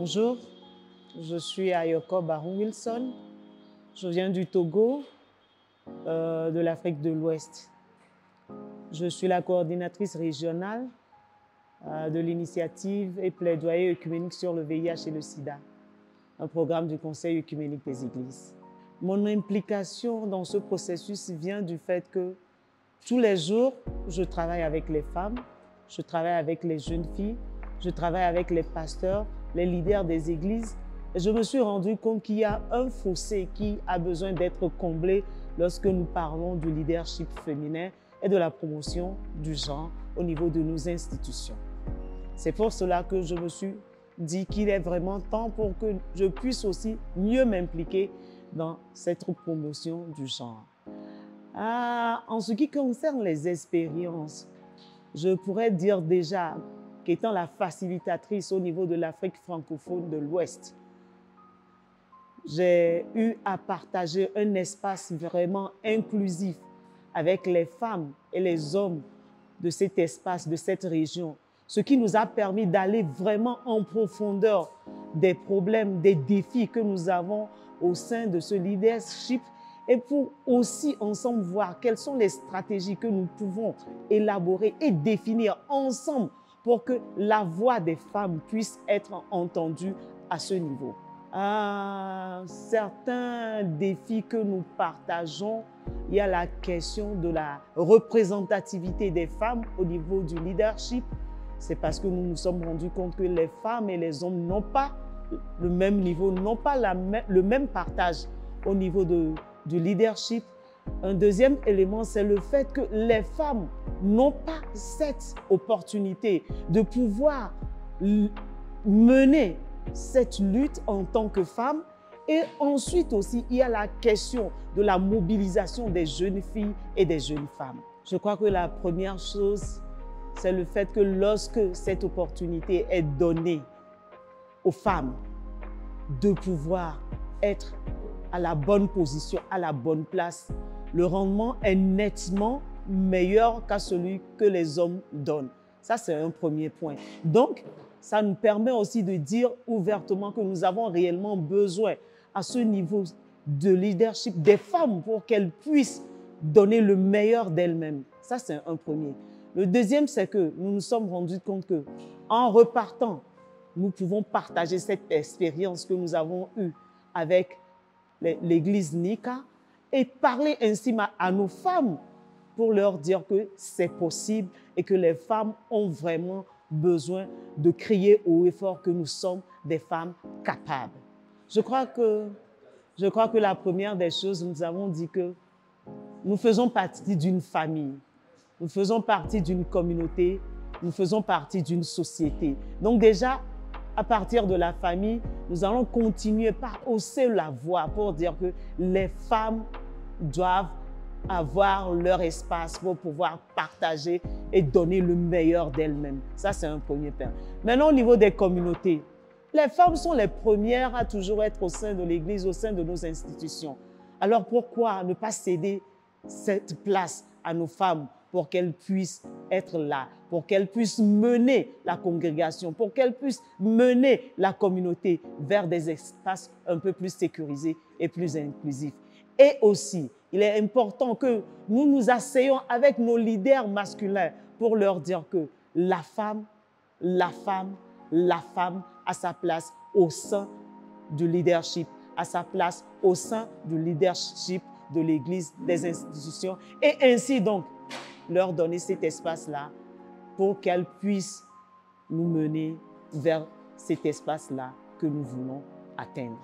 Bonjour, je suis Ayoko Barou Wilson. Je viens du Togo, de l'Afrique de l'Ouest. Je suis la coordinatrice régionale de l'initiative et plaidoyer œcuménique sur le VIH et le SIDA, un programme du Conseil œcuménique des Églises. Mon implication dans ce processus vient du fait que tous les jours, je travaille avec les femmes, je travaille avec les jeunes filles, je travaille avec les pasteurs, les leaders des églises. Et je me suis rendu compte qu'il y a un fossé qui a besoin d'être comblé lorsque nous parlons du leadership féminin et de la promotion du genre au niveau de nos institutions. C'est pour cela que je me suis dit qu'il est vraiment temps pour que je puisse aussi mieux m'impliquer dans cette promotion du genre. En ce qui concerne les expériences, je pourrais dire déjà qu'étant la facilitatrice au niveau de l'Afrique francophone de l'Ouest, j'ai eu à partager un espace vraiment inclusif avec les femmes et les hommes de cet espace, de cette région, ce qui nous a permis d'aller vraiment en profondeur des problèmes, des défis que nous avons au sein de ce leadership et pour aussi ensemble voir quelles sont les stratégies que nous pouvons élaborer et définir ensemble pour que la voix des femmes puisse être entendue à ce niveau. Certains défis que nous partageons, il y a la question de la représentativité des femmes au niveau du leadership. C'est parce que nous nous sommes rendus compte que les femmes et les hommes n'ont pas le même niveau, n'ont pas le même partage au niveau du leadership. Un deuxième élément, c'est le fait que les femmes n'ont pas cette opportunité de pouvoir mener cette lutte en tant que femme. Et ensuite aussi, il y a la question de la mobilisation des jeunes filles et des jeunes femmes. Je crois que la première chose, c'est le fait que lorsque cette opportunité est donnée aux femmes de pouvoir être à la bonne position, à la bonne place, le rendement est nettement meilleur qu'à celui que les hommes donnent. Ça, c'est un premier point. Donc, ça nous permet aussi de dire ouvertement que nous avons réellement besoin à ce niveau de leadership des femmes pour qu'elles puissent donner le meilleur d'elles-mêmes. Ça, c'est un premier. Le deuxième, c'est que nous nous sommes rendus compte que en repartant, nous pouvons partager cette expérience que nous avons eue avec l'église Nika et parler ainsi à nos femmes pour leur dire que c'est possible et que les femmes ont vraiment besoin de crier haut et fort que nous sommes des femmes capables. Je crois que la première des choses, nous avons dit que nous faisons partie d'une famille, nous faisons partie d'une communauté, nous faisons partie d'une société. Donc déjà, à partir de la famille, nous allons continuer par hausser la voix pour dire que les femmes doivent avoir leur espace pour pouvoir partager et donner le meilleur d'elles-mêmes. Ça, c'est un premier point. Maintenant, au niveau des communautés, les femmes sont les premières à toujours être au sein de l'Église, au sein de nos institutions. Alors pourquoi ne pas céder cette place à nos femmes pour qu'elles puissent être là, pour qu'elles puissent mener la congrégation, pour qu'elles puissent mener la communauté vers des espaces un peu plus sécurisés et plus inclusifs. Et aussi, il est important que nous nous asseyons avec nos leaders masculins pour leur dire que la femme a sa place au sein du leadership, a sa place au sein du leadership de l'Église, des institutions, et ainsi donc leur donner cet espace-là pour qu'elles puissent nous mener vers cet espace-là que nous voulons atteindre.